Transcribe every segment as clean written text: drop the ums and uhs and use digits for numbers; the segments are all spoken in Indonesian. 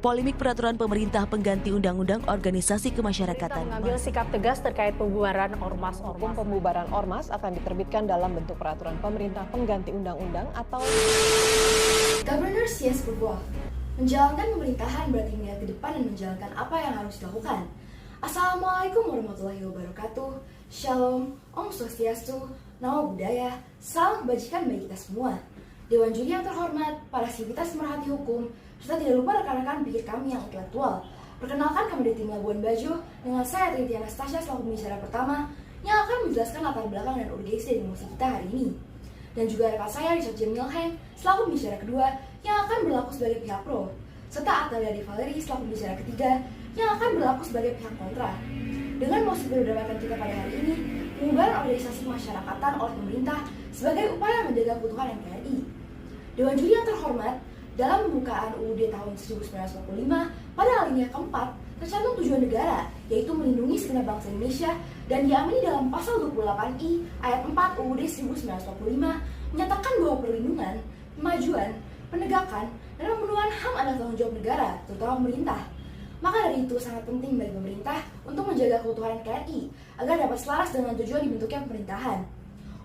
Polemik peraturan pemerintah pengganti Undang-Undang Organisasi Kemasyarakatan. Mengambil sikap tegas terkait pembubaran ormas. Pembubaran ormas akan diterbitkan dalam bentuk peraturan pemerintah pengganti undang-undang atau Governors yes berbuah. Menjalankan pemerintahan berarti melihat ke depan dan menjalankan apa yang harus dilakukan. Assalamualaikum warahmatullahi wabarakatuh. Shalom, Om Swastiastu, Namo Buddhaya, salam kebajikan bagi kita semua. Dewan Juri yang terhormat, para sivitas merhati hukum, serta tidak lupa rekan-rekan pikir kami yang intelektual. Perkenalkan kami dari tim Labuan Bajo dengan saya Triti Anastasia selaku pembicara pertama yang akan menjelaskan latar belakang dan urgensi dari musik kita hari ini. Dan juga rekan saya Richard Jamil Heng selaku pembicara kedua yang akan berlaku sebagai pihak pro, serta Atalia Di Valeri selaku pembicara ketiga yang akan berlaku sebagai pihak kontra. Dengan mosi perdebatan kita pada hari ini, pembubaran organisasi kemasyarakatan oleh pemerintah sebagai upaya menjaga keutuhan NKRI. Dewan Juri yang terhormat, dalam pembukaan UUD tahun 1945 pada alinea keempat tercantum tujuan negara, yaitu melindungi segenap bangsa Indonesia, dan diamini dalam pasal 28I ayat 4 UUD 1945 menyatakan bahwa perlindungan, kemajuan, penegakan, dan pemenuhan HAM adalah tanggung jawab negara, terutama pemerintah. Maka dari itu sangat penting bagi pemerintah untuk menjaga keutuhan NKRI agar dapat selaras dengan tujuan dibentuknya pemerintahan.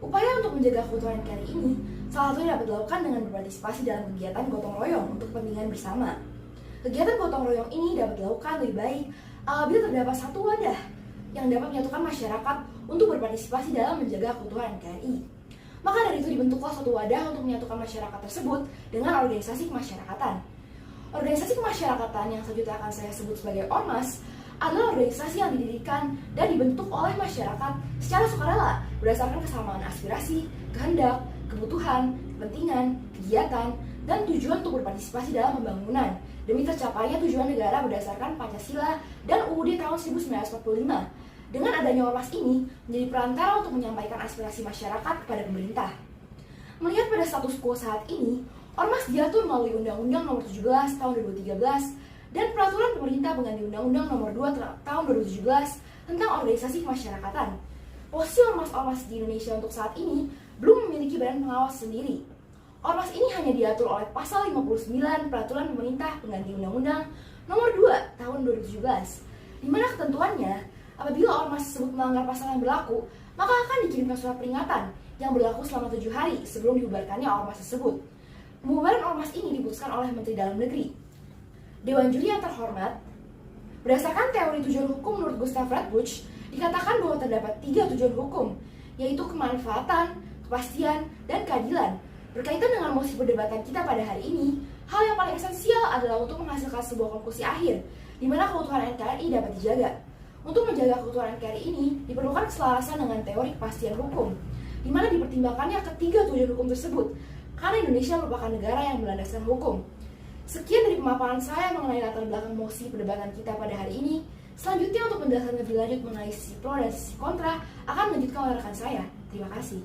Upaya untuk menjaga keutuhan NKRI ini salah satunya dapat dilakukan dengan berpartisipasi dalam kegiatan gotong royong untuk kepentingan bersama. Kegiatan gotong royong ini dapat dilakukan lebih baik apabila terdapat satu wadah yang dapat menyatukan masyarakat untuk berpartisipasi dalam menjaga keutuhan NKRI. Maka dari itu dibentuklah suatu wadah untuk menyatukan masyarakat tersebut dengan organisasi kemasyarakatan. Organisasi kemasyarakatan yang selanjutnya akan saya sebut sebagai ormas adalah organisasi yang didirikan dan dibentuk oleh masyarakat secara sukarela berdasarkan kesamaan aspirasi, kehendak, kebutuhan, kepentingan, kegiatan, dan tujuan untuk berpartisipasi dalam pembangunan demi tercapainya tujuan negara berdasarkan Pancasila dan UUD tahun 1945. Dengan adanya ormas ini menjadi perantara untuk menyampaikan aspirasi masyarakat kepada pemerintah. Melihat pada status quo saat ini, ormas diatur melalui Undang-Undang Nomor 17 Tahun 2013 dan Peraturan Pemerintah Pengganti Undang-Undang Nomor 2 Tahun 2017 tentang organisasi kemasyarakatan. Posisi ormas-ormas di Indonesia untuk saat ini belum memiliki badan pengawas sendiri. Ormas ini hanya diatur oleh Pasal 59 Peraturan Pemerintah Pengganti Undang-Undang Nomor 2 Tahun 2017, di mana ketentuannya apabila ormas tersebut melanggar pasal yang berlaku, maka akan dikirimkan surat peringatan yang berlaku selama 7 hari sebelum dibubarkannya ormas tersebut. Pembubaran ormas ini diputuskan oleh Menteri Dalam Negeri. Dewan Juri yang terhormat, berdasarkan teori tujuan hukum menurut Gustav Radbuch, dikatakan bahwa terdapat 3 tujuan hukum, yaitu kemanfaatan, kepastian, dan keadilan. Berkaitan dengan mosi perdebatan kita pada hari ini, hal yang paling esensial adalah untuk menghasilkan sebuah konklusi akhir, di mana keutuhan NKRI dapat dijaga. Untuk menjaga keutuhan NKRI ini, diperlukan keselarasan dengan teori kepastian hukum, di mana dipertimbangkannya ketiga tujuan hukum tersebut, karena Indonesia merupakan negara yang berlandaskan hukum. Sekian dari pemaparan saya mengenai latar belakang mosi perdebatan kita pada hari ini. Selanjutnya untuk penjelasan lebih lanjut mengenai sisi pro dan sisi kontra akan melanjutkan oleh rekan saya. Terima kasih.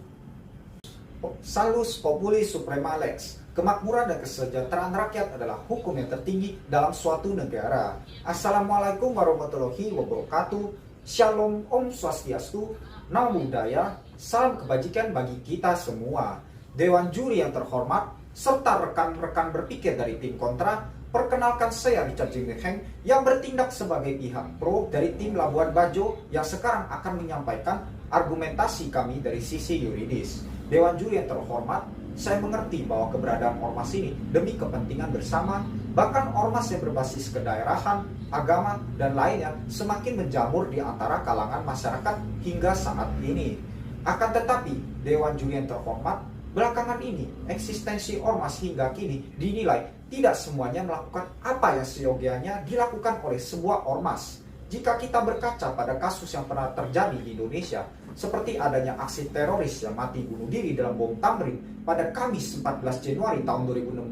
Salus Populi Suprema Lex. Kemakmuran dan kesejahteraan rakyat adalah hukum yang tertinggi dalam suatu negara. Assalamualaikum warahmatullahi wabarakatuh. Shalom, Om Swastiastu, Namo Buddhaya, salam kebajikan bagi kita semua. Dewan Juri yang terhormat, serta rekan-rekan berpikir dari tim kontra, perkenalkan saya Richard Jamil Heng yang bertindak sebagai pihak pro dari tim Labuan Bajo yang sekarang akan menyampaikan argumentasi kami dari sisi yuridis. Dewan Juri yang terhormat, saya mengerti bahwa keberadaan ormas ini demi kepentingan bersama, bahkan ormas yang berbasis kedaerahan, agama, dan lainnya semakin menjamur di antara kalangan masyarakat hingga saat ini. Akan tetapi, Dewan Juri yang terhormat, belakangan ini, eksistensi ormas hingga kini dinilai tidak semuanya melakukan apa yang seyogianya dilakukan oleh sebuah ormas. Jika kita berkaca pada kasus yang pernah terjadi di Indonesia, seperti adanya aksi teroris yang mati bunuh diri dalam bom Tamrin pada Kamis 14 Januari tahun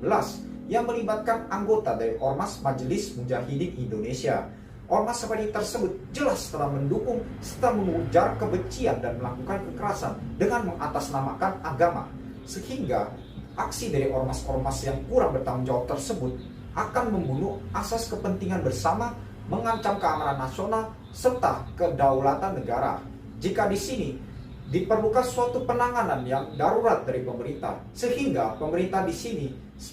2016 yang melibatkan anggota dari Ormas Majelis Mujahidin Indonesia. Ormas seperti tersebut jelas telah mendukung serta mengujar kebencian dan melakukan kekerasan dengan mengatasnamakan agama. Sehingga aksi dari ormas-ormas yang kurang bertanggung jawab tersebut akan membunuh asas kepentingan bersama, mengancam keamanan nasional serta kedaulatan negara. Jika di sini diperlukan suatu penanganan yang darurat dari pemerintah, sehingga pemerintah di sini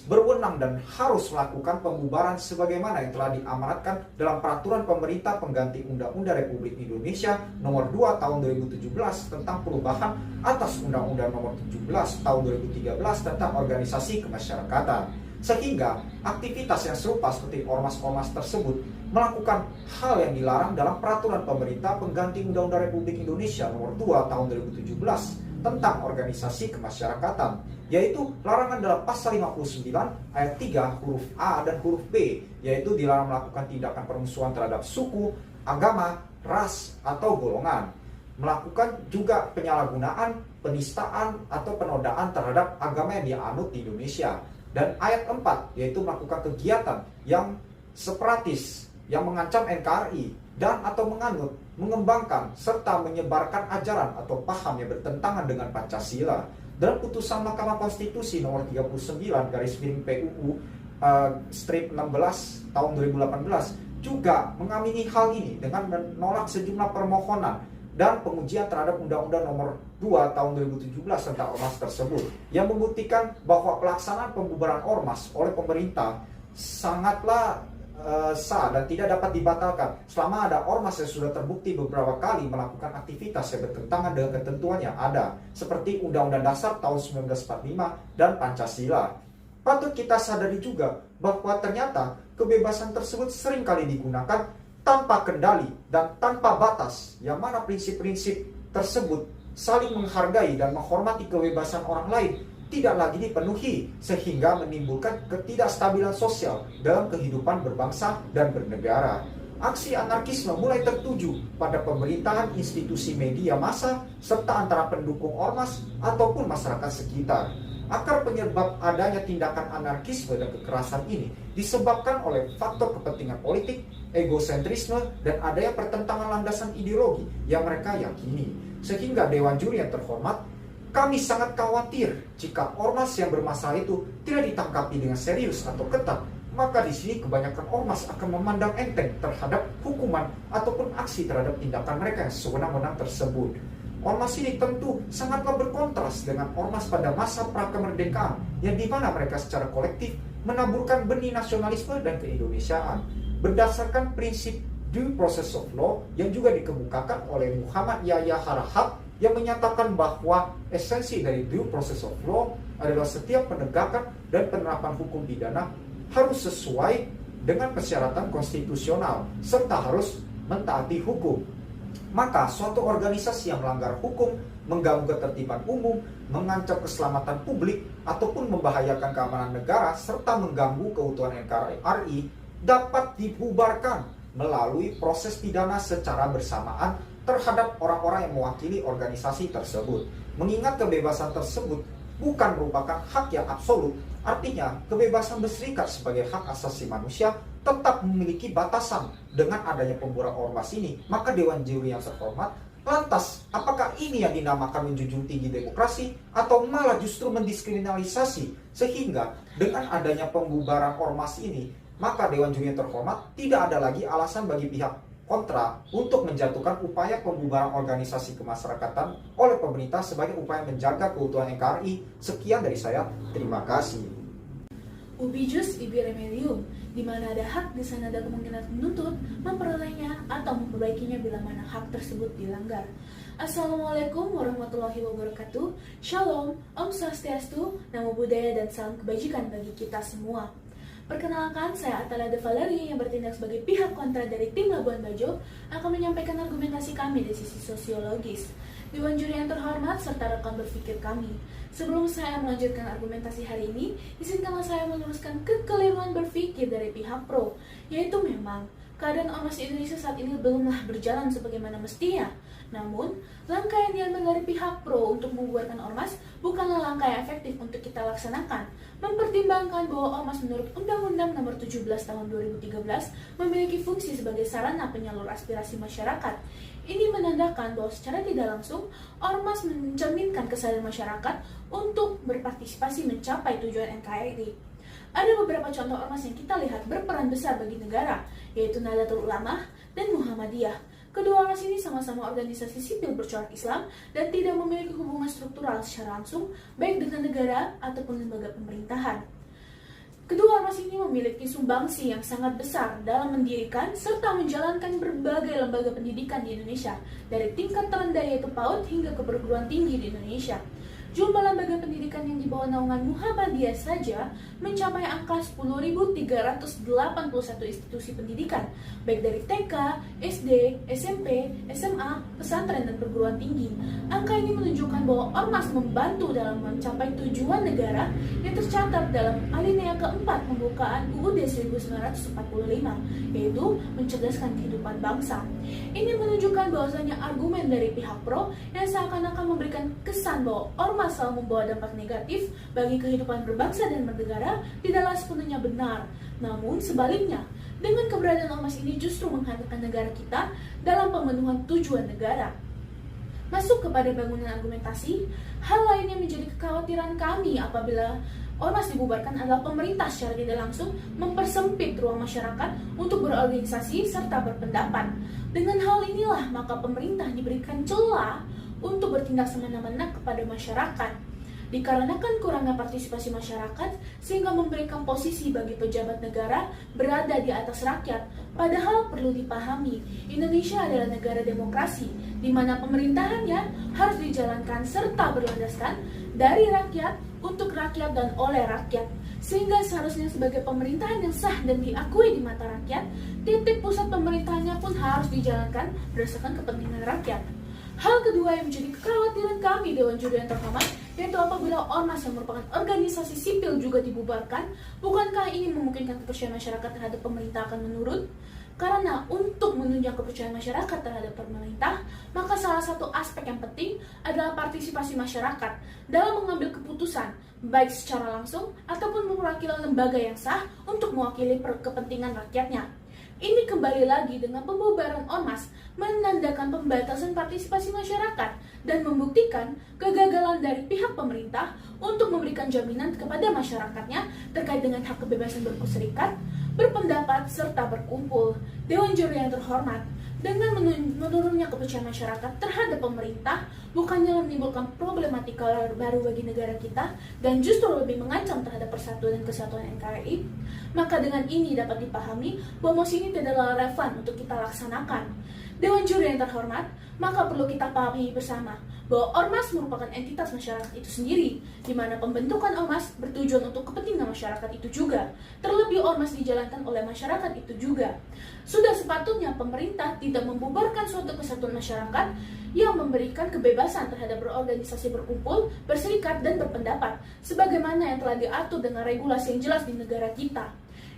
berwenang dan harus melakukan pembubaran sebagaimana yang telah diamanatkan dalam peraturan pemerintah pengganti Undang-Undang Republik Indonesia Nomor 2 Tahun 2017 tentang perubahan atas Undang-Undang Nomor 17 Tahun 2013 tentang organisasi kemasyarakatan. Sehingga aktivitas yang serupa seperti ormas-ormas tersebut melakukan hal yang dilarang dalam peraturan pemerintah pengganti Undang-Undang Republik Indonesia Nomor 2 Tahun 2017 tentang organisasi kemasyarakatan, yaitu larangan dalam pasal 59 ayat 3 huruf A dan huruf B, yaitu dilarang melakukan tindakan permusuhan terhadap suku, agama, ras, atau golongan, melakukan juga penyalahgunaan, penistaan, atau penodaan terhadap agama yang dianut di Indonesia. Dan ayat 4, yaitu melakukan kegiatan yang separatis, yang mengancam NKRI, dan atau menganut, mengembangkan, serta menyebarkan ajaran atau paham yang bertentangan dengan Pancasila. Dalam putusan Mahkamah Konstitusi nomor 39 garis miring PUU strip 16 tahun 2018 juga mengamini hal ini dengan menolak sejumlah permohonan dan pengujian terhadap Undang-Undang Nomor 2 Tahun 2017 tentang ormas tersebut, yang membuktikan bahwa pelaksanaan pembubaran ormas oleh pemerintah sangatlah sah dan tidak dapat dibatalkan selama ada ormas yang sudah terbukti beberapa kali melakukan aktivitas yang bertentangan dengan ketentuan yang ada, seperti Undang-Undang Dasar tahun 1945 dan Pancasila. Patut kita sadari juga bahwa ternyata kebebasan tersebut seringkali digunakan tanpa kendali dan tanpa batas, yang mana prinsip-prinsip tersebut saling menghargai dan menghormati kebebasan orang lain tidak lagi dipenuhi, sehingga menimbulkan ketidakstabilan sosial dalam kehidupan berbangsa dan bernegara. Aksi anarkisme mulai tertuju pada pemerintahan, institusi media massa, serta antara pendukung ormas ataupun masyarakat sekitar. Akar penyebab adanya tindakan anarkisme dan kekerasan ini disebabkan oleh faktor kepentingan politik, egosentrisme, dan adanya pertentangan landasan ideologi yang mereka yakini. Sehingga Dewan Juri yang terhormat, kami sangat khawatir jika ormas yang bermasalah itu tidak ditangkapi dengan serius atau ketat, maka di sini kebanyakan ormas akan memandang enteng terhadap hukuman ataupun aksi terhadap tindakan mereka yang sewenang-wenang tersebut. Ormas ini tentu sangatlah berkontras dengan ormas pada masa prakemerdekaan, yang dimana mereka secara kolektif menaburkan benih nasionalisme dan keindonesiaan berdasarkan prinsip due process of law yang juga dikemukakan oleh Muhammad Yahya Harahap, yang menyatakan bahwa esensi dari due process of law adalah setiap penegakan dan penerapan hukum pidana harus sesuai dengan persyaratan konstitusional serta harus mentaati hukum. Maka suatu organisasi yang melanggar hukum, mengganggu ketertiban umum, mengancam keselamatan publik, ataupun membahayakan keamanan negara serta mengganggu keutuhan NKRI dapat dibubarkan melalui proses pidana secara bersamaan terhadap orang-orang yang mewakili organisasi tersebut. Mengingat kebebasan tersebut bukan merupakan hak yang absolut, artinya kebebasan berserikat sebagai hak asasi manusia tetap memiliki batasan. Dengan adanya pembubaran ormas ini, maka Dewan Juri yang terhormat, lantas apakah ini yang dinamakan menjunjung tinggi demokrasi atau malah justru mendiskriminalisasi? Sehingga dengan adanya pembubaran ormas ini, maka Dewan Juri yang terhormat tidak ada lagi alasan bagi pihak kontra untuk menjatuhkan upaya pembubaran organisasi kemasyarakatan oleh pemerintah sebagai upaya menjaga keutuhan NKRI. Sekian dari saya, terima kasih. Ubi jus ibi remedium, di mana ada hak, di sana ada kemungkinan menuntut, memperolehnya atau memperbaikinya bila mana hak tersebut dilanggar. Assalamualaikum warahmatullahi wabarakatuh. Shalom, Om Swastiastu, Namo Buddhaya, dan salam kebajikan bagi kita semua. Perkenalkan, saya Atala De Valerie yang bertindak sebagai pihak kontra dari tim Labuan Bajo akan menyampaikan argumentasi kami dari sisi sosiologis. Dewan Juri yang terhormat serta rekan berpikir kami. Sebelum saya melanjutkan argumentasi hari ini, izinkanlah saya meluruskan kekeliruan berpikir dari pihak pro, yaitu memang keadaan ormas Indonesia saat ini belumlah berjalan sebagaimana mestinya. Namun, langkah yang diambil dari pihak pro untuk membubarkan ormas bukanlah langkah yang efektif untuk kita laksanakan. Mempertimbangkan bahwa ormas menurut Undang-Undang Nomor 17 Tahun 2013 memiliki fungsi sebagai sarana penyalur aspirasi masyarakat. Ini menandakan bahwa secara tidak langsung, ormas mencerminkan kesadaran masyarakat untuk berpartisipasi mencapai tujuan NKRI. Ada beberapa contoh ormas yang kita lihat berperan besar bagi negara, yaitu Nahdlatul Ulama dan Muhammadiyah. Kedua ormas ini sama-sama organisasi sipil bercorak Islam dan tidak memiliki hubungan struktural secara langsung baik dengan negara ataupun lembaga pemerintahan. Kedua ormas ini memiliki sumbangsi yang sangat besar dalam mendirikan serta menjalankan berbagai lembaga pendidikan di Indonesia, dari tingkat terendah yaitu PAUD hingga ke perguruan tinggi di Indonesia. Jumlah lembaga pendidikan yang di bawah naungan Muhammadiyah saja mencapai angka 10.381 institusi pendidikan, baik dari TK, SD, SMP, SMA, pesantren, dan perguruan tinggi. Angka ini menunjukkan bahwa ormas membantu dalam mencapai tujuan negara yang tercatat dalam alinea keempat pembukaan UUD 1945, yaitu mencerdaskan kehidupan bangsa. Ini menunjukkan bahwasanya argumen dari pihak pro yang seakan-akan memberikan kesan bahwa ormas selalu membawa dampak negatif bagi kehidupan berbangsa dan bernegara tidaklah sepenuhnya benar. Namun sebaliknya, dengan keberadaan ormas ini justru menghantarkan negara kita dalam pemenuhan tujuan negara. Masuk kepada bangunan argumentasi, hal lain yang menjadi kekhawatiran kami apabila ormas dibubarkan adalah pemerintah secara tidak langsung mempersempit ruang masyarakat untuk berorganisasi serta berpendapat. Dengan hal inilah maka pemerintah diberikan celah untuk bertindak semena-mena kepada masyarakat. Dikarenakan kurangnya partisipasi masyarakat sehingga memberikan posisi bagi pejabat negara berada di atas rakyat. Padahal perlu dipahami, Indonesia adalah negara demokrasi di mana pemerintahannya harus dijalankan serta berlandaskan dari rakyat, untuk rakyat, dan oleh rakyat. Sehingga seharusnya sebagai pemerintahan yang sah dan diakui di mata rakyat, titik pusat pemerintahannya pun harus dijalankan berdasarkan kepentingan rakyat. Hal kedua yang menjadi kekhawatiran kami Dewan Juri yang terhormat, yaitu apabila ormas yang merupakan organisasi sipil juga dibubarkan, bukankah ini memungkinkan kepercayaan masyarakat terhadap pemerintah akan menurun? Karena untuk menunjang kepercayaan masyarakat terhadap pemerintah, maka salah satu aspek yang penting adalah partisipasi masyarakat dalam mengambil keputusan, baik secara langsung ataupun mewakili lembaga yang sah untuk mewakili kepentingan rakyatnya. Ini kembali lagi dengan pembubaran ormas menandakan pembatasan partisipasi masyarakat dan membuktikan kegagalan dari pihak pemerintah untuk memberikan jaminan kepada masyarakatnya terkait dengan hak kebebasan berserikat, berpendapat, serta berkumpul. Dewan Juri yang terhormat, dengan menurunnya kepercayaan masyarakat terhadap pemerintah bukannya menimbulkan problematika baru bagi negara kita dan justru lebih mengancam terhadap persatuan dan kesatuan NKRI, maka dengan ini dapat dipahami bahwa mosi ini tidaklah relevan untuk kita laksanakan. Dewan Juri yang terhormat, maka perlu kita pahami bersama bahwa ormas merupakan entitas masyarakat itu sendiri, di mana pembentukan ormas bertujuan untuk kepentingan masyarakat itu juga. Terlebih ormas dijalankan oleh masyarakat itu juga. Sudah sepatutnya pemerintah tidak membubarkan suatu kesatuan masyarakat yang memberikan kebebasan terhadap berorganisasi, berkumpul, berserikat, dan berpendapat, sebagaimana yang telah diatur dengan regulasi yang jelas di negara kita.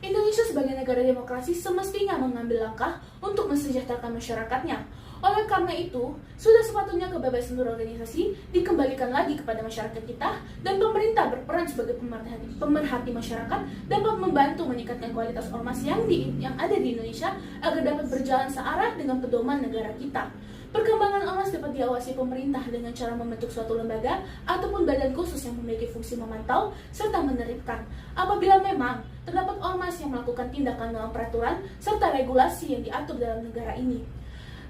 Indonesia sebagai negara demokrasi semestinya mengambil langkah untuk mensejahterakan masyarakatnya. Oleh karena itu, sudah sepatutnya kebebasan berorganisasi dikembalikan lagi kepada masyarakat kita, dan pemerintah berperan sebagai pemerhati masyarakat dapat membantu meningkatkan kualitas ormas yang ada di Indonesia agar dapat berjalan searah dengan pedoman negara kita. Perkembangan ormas dapat diawasi pemerintah dengan cara membentuk suatu lembaga ataupun badan khusus yang memiliki fungsi memantau serta menertibkan. Apabila memang terdapat ormas yang melakukan tindakan dalam peraturan serta regulasi yang diatur dalam negara ini.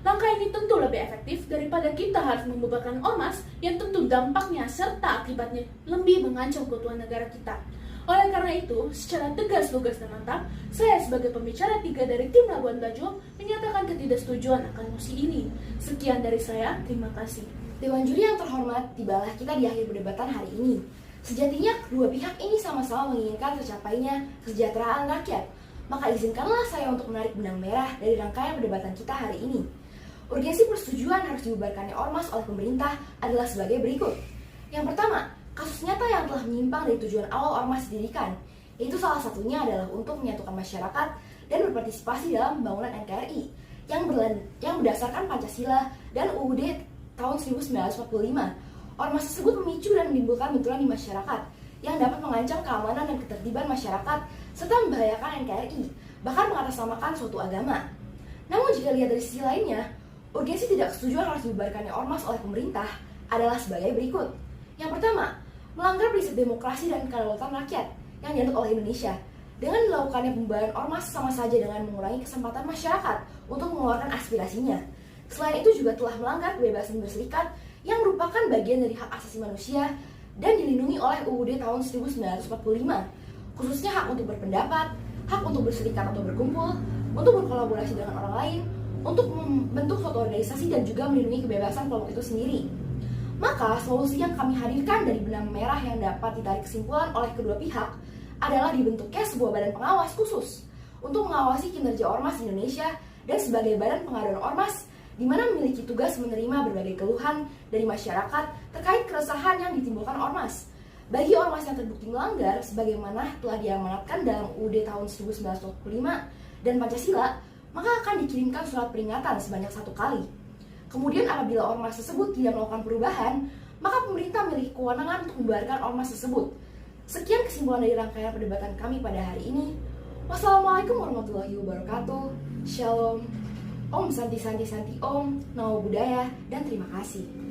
Langkah ini tentu lebih efektif daripada kita harus membubarkan ormas yang tentu dampaknya serta akibatnya lebih mengancam keutuhan negara kita. Oleh karena itu, secara tegas, lugas, dan mantap, saya sebagai pembicara 3 dari tim Labuan Bajo menyatakan ketidaksetujuan akan mosi ini. Sekian dari saya, terima kasih. Dewan Juri yang terhormat, tibalah kita di akhir perdebatan hari ini. Sejatinya, kedua pihak ini sama-sama menginginkan tercapainya kesejahteraan rakyat. Maka izinkanlah saya untuk menarik benang merah dari rangkaian perdebatan kita hari ini. Urgensi persetujuan harus dibubarkannya ormas oleh pemerintah adalah sebagai berikut. Yang pertama, kasus nyata yang telah menyimpang dari tujuan awal ormas didirikan, yaitu salah satunya adalah untuk menyatukan masyarakat dan berpartisipasi dalam pembangunan NKRI yang berdasarkan Pancasila dan UUD tahun 1945. Ormas tersebut memicu dan menimbulkan benturan di masyarakat yang dapat mengancam keamanan dan ketertiban masyarakat serta membahayakan NKRI, bahkan mengatasnamakan suatu agama. Namun jika lihat dari sisi lainnya, urgensi tidak kesetujuan harus dibubarkannya ormas oleh pemerintah adalah sebagai berikut. Yang pertama, melanggar prinsip demokrasi dan kedaulatan rakyat yang dianut oleh Indonesia. Dengan dilakukannya pembubaran ormas sama saja dengan mengurangi kesempatan masyarakat untuk mengeluarkan aspirasinya. Selain itu juga telah melanggar kebebasan berserikat yang merupakan bagian dari hak asasi manusia dan dilindungi oleh UUD tahun 1945, khususnya hak untuk berpendapat, hak untuk berserikat atau berkumpul, untuk berkolaborasi dengan orang lain, untuk membentuk suatu organisasi dan juga melindungi kebebasan kelompok itu sendiri. Maka solusi yang kami hadirkan dari benang merah yang dapat ditarik kesimpulan oleh kedua pihak adalah dibentuknya sebuah badan pengawas khusus untuk mengawasi kinerja ormas Indonesia dan sebagai badan pengaduan ormas di mana memiliki tugas menerima berbagai keluhan dari masyarakat terkait keresahan yang ditimbulkan ormas. Bagi ormas yang terbukti melanggar sebagaimana telah diamanatkan dalam UUD tahun 1945 dan Pancasila, maka akan dikirimkan surat peringatan sebanyak 1 kali. Kemudian apabila ormas tersebut tidak melakukan perubahan, maka pemerintah memiliki kewenangan untuk membubarkan ormas tersebut. Sekian kesimpulan dari rangkaian perdebatan kami pada hari ini. Wassalamualaikum warahmatullahi wabarakatuh. Shalom. Om Santi Santi Santi Om. Namo Buddhaya dan terima kasih.